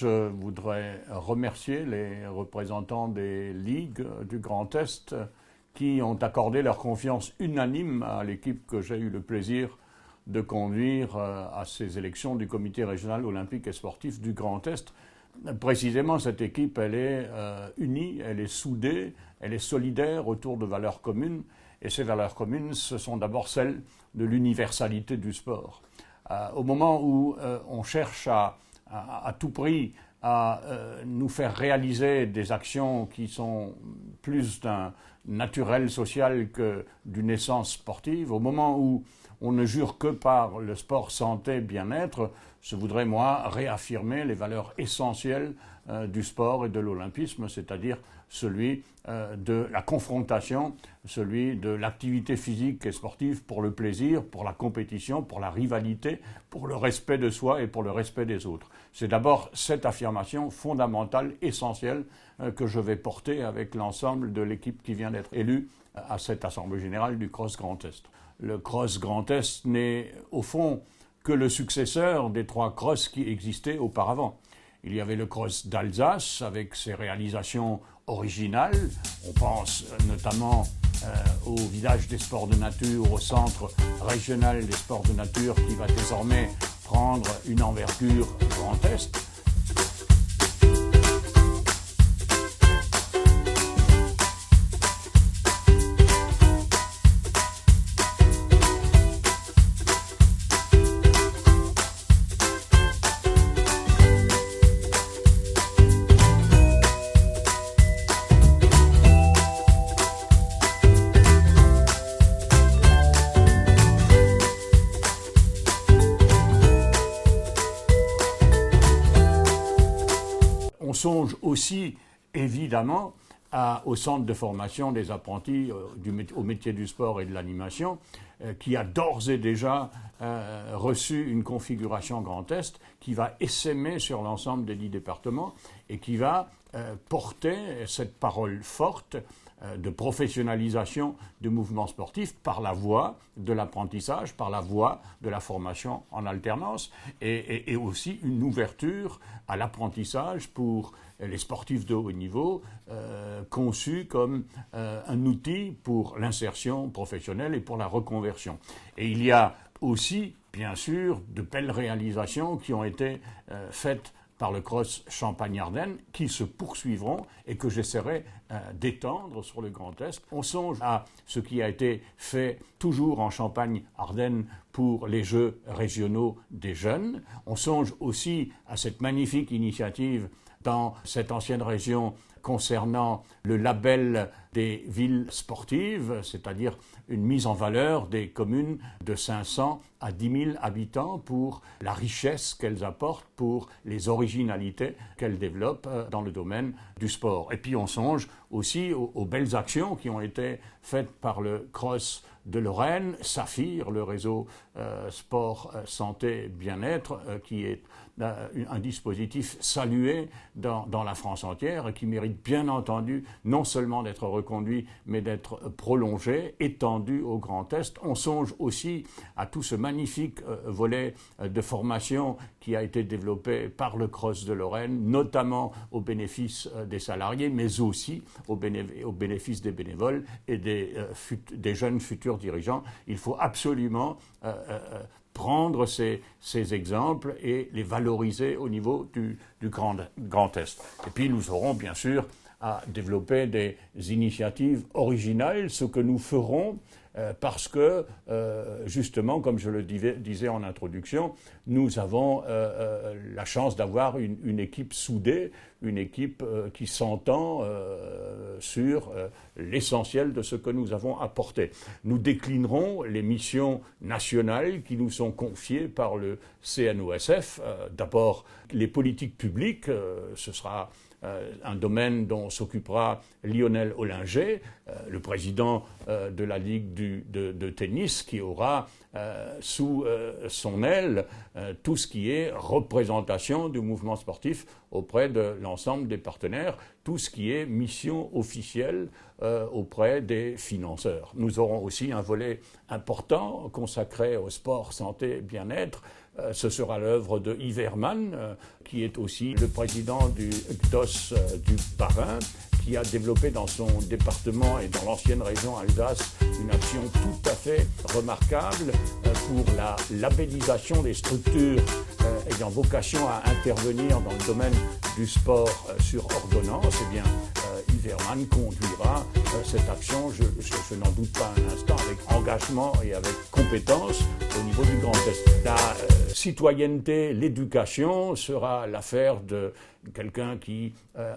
je voudrais remercier les représentants des ligues du Grand Est qui ont accordé leur confiance unanime à l'équipe que j'ai eu le plaisir de conduire à ces élections du Comité régional olympique et sportif du Grand Est. Précisément, cette équipe, elle est unie, elle est soudée, elle est solidaire autour de valeurs communes. Et ces valeurs communes, ce sont d'abord celles de l'universalité du sport. Au moment où on cherche à tout prix à nous faire réaliser des actions qui sont plus d'un naturel social que d'une essence sportive, au moment où on ne jure que par le sport santé bien-être, je voudrais, moi, réaffirmer les valeurs essentielles du sport et de l'olympisme, c'est-à-dire celui de la confrontation, celui de l'activité physique et sportive pour le plaisir, pour la compétition, pour la rivalité, pour le respect de soi et pour le respect des autres. C'est d'abord cette affirmation fondamentale, essentielle, que je vais porter avec l'ensemble de l'équipe qui vient d'être élue à cette Assemblée générale du Cross Grand Est. Le Cross Grand Est n'est au fond que le successeur des 3 crosses qui existaient auparavant. Il y avait le cross d'Alsace avec ses réalisations originales. On pense notamment au village des sports de nature, au centre régional des sports de nature qui va désormais prendre une envergure Grand Est. On songe aussi, évidemment, au centre de formation des apprentis au métier du sport et de l'animation, qui a d'ores et déjà reçu une configuration Grand Est qui va essaimer sur l'ensemble des 10 départements et qui va porter cette parole forte de professionnalisation du mouvement sportif par la voie de l'apprentissage, par la voie de la formation en alternance et aussi une ouverture à l'apprentissage pour les sportifs de haut niveau conçus comme un outil pour l'insertion professionnelle et pour la reconversion. Et il y a aussi, bien sûr, de belles réalisations qui ont été faites par le Cross Champagne-Ardenne, qui se poursuivront et que j'essaierai d'étendre sur le Grand Est. On songe à ce qui a été fait toujours en Champagne-Ardenne pour les Jeux régionaux des jeunes. On songe aussi à cette magnifique initiative dans cette ancienne région concernant le label des villes sportives, c'est-à-dire une mise en valeur des communes de 500 à 10 000 habitants pour la richesse qu'elles apportent, pour les originalités qu'elles développent dans le domaine du sport. Et puis on songe aussi aux belles actions qui ont été faites par le Cross de Lorraine, Saphir, le réseau sport, santé, bien-être, qui est un dispositif salué dans la France entière et qui mérite bien entendu non seulement d'être reconduit, mais d'être prolongé, étendu au Grand Est. On songe aussi à tout ce magnifique volet de formation qui a été développé par le Cross de Lorraine, notamment au bénéfice des salariés, mais aussi au bénéfice des bénévoles et des jeunes futurs dirigeants. Il faut absolument prendre ces exemples et les valoriser au niveau du Grand Est. Et puis nous aurons bien sûr à développer des initiatives originales, ce que nous ferons parce que, justement, comme je le disais en introduction, nous avons la chance d'avoir une équipe soudée, une équipe qui s'entend sur l'essentiel de ce que nous avons apporté. Nous déclinerons les missions nationales qui nous sont confiées par le CNOSF. D'abord, les politiques publiques, ce sera un domaine dont s'occupera Lionel Ollinger, le président de la Ligue de tennis, qui aura sous son aile tout ce qui est représentation du mouvement sportif auprès de l'ensemble des partenaires, tout ce qui est mission officielle auprès des financeurs. Nous aurons aussi un volet important consacré au sport, santé, bien-être, ce sera l'œuvre de Yves Herman, qui est aussi le président du CDOS du Bas-Rhin, qui a développé dans son département et dans l'ancienne région Alsace une action tout à fait remarquable pour la labellisation des structures ayant vocation à intervenir dans le domaine du sport sur ordonnance. Eh bien, Yves Herman conduira cette action, je n'en doute pas un instant, avec engagement et avec compétence au niveau du Grand Est. La citoyenneté, l'éducation sera l'affaire de quelqu'un qui,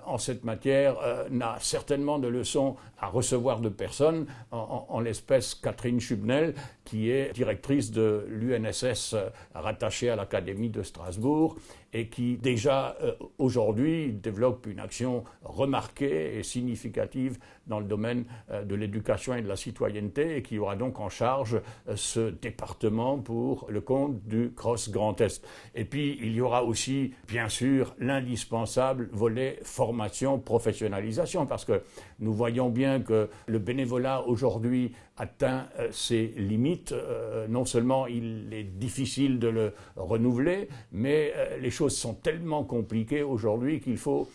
en cette matière, n'a certainement de leçons à recevoir de personne, en l'espèce Catherine Schubnel, qui est directrice de l'UNSS rattachée à l'Académie de Strasbourg et qui déjà aujourd'hui développe une action remarquée et significative dans le domaine de l'éducation et de la citoyenneté et qui aura donc en charge ce département pour le compte du CROSS Grand Est. Et puis il y aura aussi bien sûr l'indispensable volet formation, professionnalisation, parce que nous voyons bien que le bénévolat aujourd'hui atteint ses limites. Non seulement il est difficile de le renouveler, mais les choses sont tellement compliquées aujourd'hui qu'il faut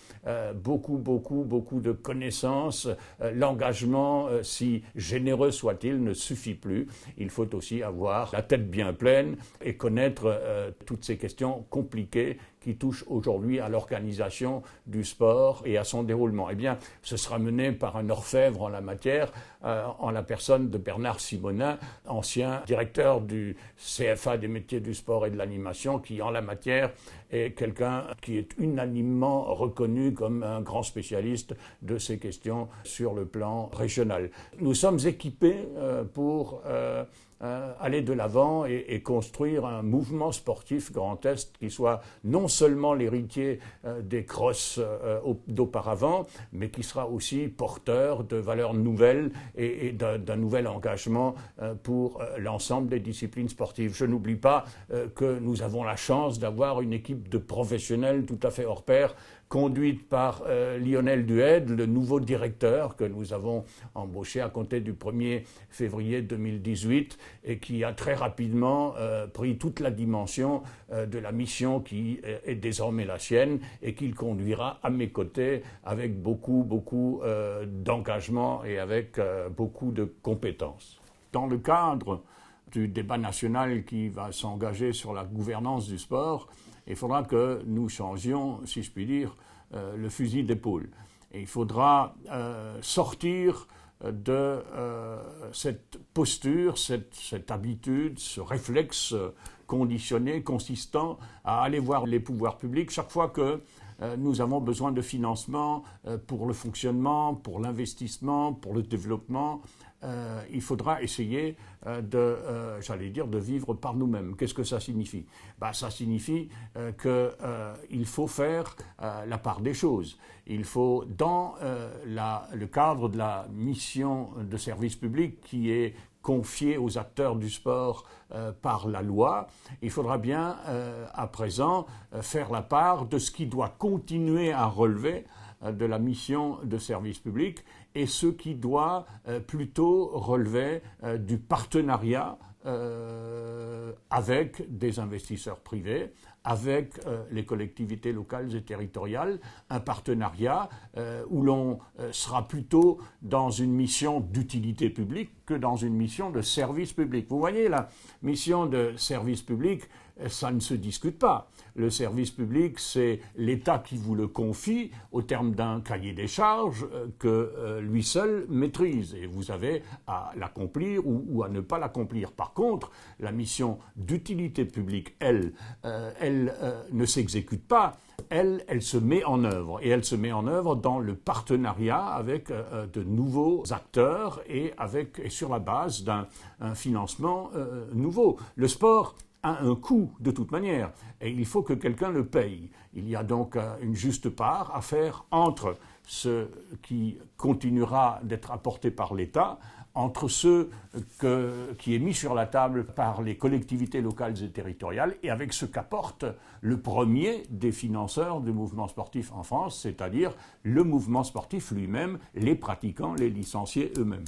beaucoup de connaissances. L'engagement, si généreux soit-il, ne suffit plus. Il faut aussi avoir la tête bien pleine et connaître toutes ces questions compliquées qui touchent aujourd'hui à l'organisation du sport et à son déroulement. Eh bien, ce sera mené par un orfèvre en la matière, en la personne de Bernard Simonin, ancien directeur du CFA des métiers du sport et de l'animation, qui en la matière est quelqu'un qui est unanimement reconnu comme un grand spécialiste de ces questions sur le plan régional. Nous sommes équipés pour aller de l'avant et construire un mouvement sportif Grand Est qui soit non seulement l'héritier des crosses d'auparavant, mais qui sera aussi porteur de valeurs nouvelles et d'un nouvel engagement pour l'ensemble des disciplines sportives. Je n'oublie pas que nous avons la chance d'avoir une équipe de professionnels tout à fait hors pair, conduite par Lionel Duhaide, le nouveau directeur que nous avons embauché à compter du 1er février 2018 et qui a très rapidement pris toute la dimension de la mission qui est désormais la sienne et qu'il conduira à mes côtés avec beaucoup d'engagement et avec beaucoup de compétences. Dans le cadre du débat national qui va s'engager sur la gouvernance du sport, il faudra que nous changions, si je puis dire, le fusil d'épaule. Et il faudra sortir de cette posture, cette habitude, ce réflexe conditionné, consistant à aller voir les pouvoirs publics chaque fois que nous avons besoin de financement pour le fonctionnement, pour l'investissement, pour le développement. Il faudra essayer de vivre par nous-mêmes. Qu'est-ce que ça signifie ? Ça signifie qu'il faut faire la part des choses. Il faut, dans le cadre de la mission de service public qui est confiée aux acteurs du sport par la loi, il faudra bien à présent faire la part de ce qui doit continuer à relever de la mission de service public et ce qui doit plutôt relever du partenariat avec des investisseurs privés, avec les collectivités locales et territoriales, un partenariat où l'on sera plutôt dans une mission d'utilité publique que dans une mission de service public. Vous voyez, la mission de service public, ça ne se discute pas. Le service public, c'est l'État qui vous le confie au terme d'un cahier des charges que lui seul maîtrise. Et vous avez à l'accomplir ou à ne pas l'accomplir. Par contre, la mission d'utilité publique, elle ne s'exécute pas. Elle se met en œuvre. Et elle se met en œuvre dans le partenariat avec de nouveaux acteurs et sur la base d'un financement nouveau. Le sport a un coût de toute manière et il faut que quelqu'un le paye. Il y a donc une juste part à faire entre ce qui continuera d'être apporté par l'État, entre ce qui est mis sur la table par les collectivités locales et territoriales et avec ce qu'apporte le premier des financeurs du mouvement sportif en France, c'est-à-dire le mouvement sportif lui-même, les pratiquants, les licenciés eux-mêmes.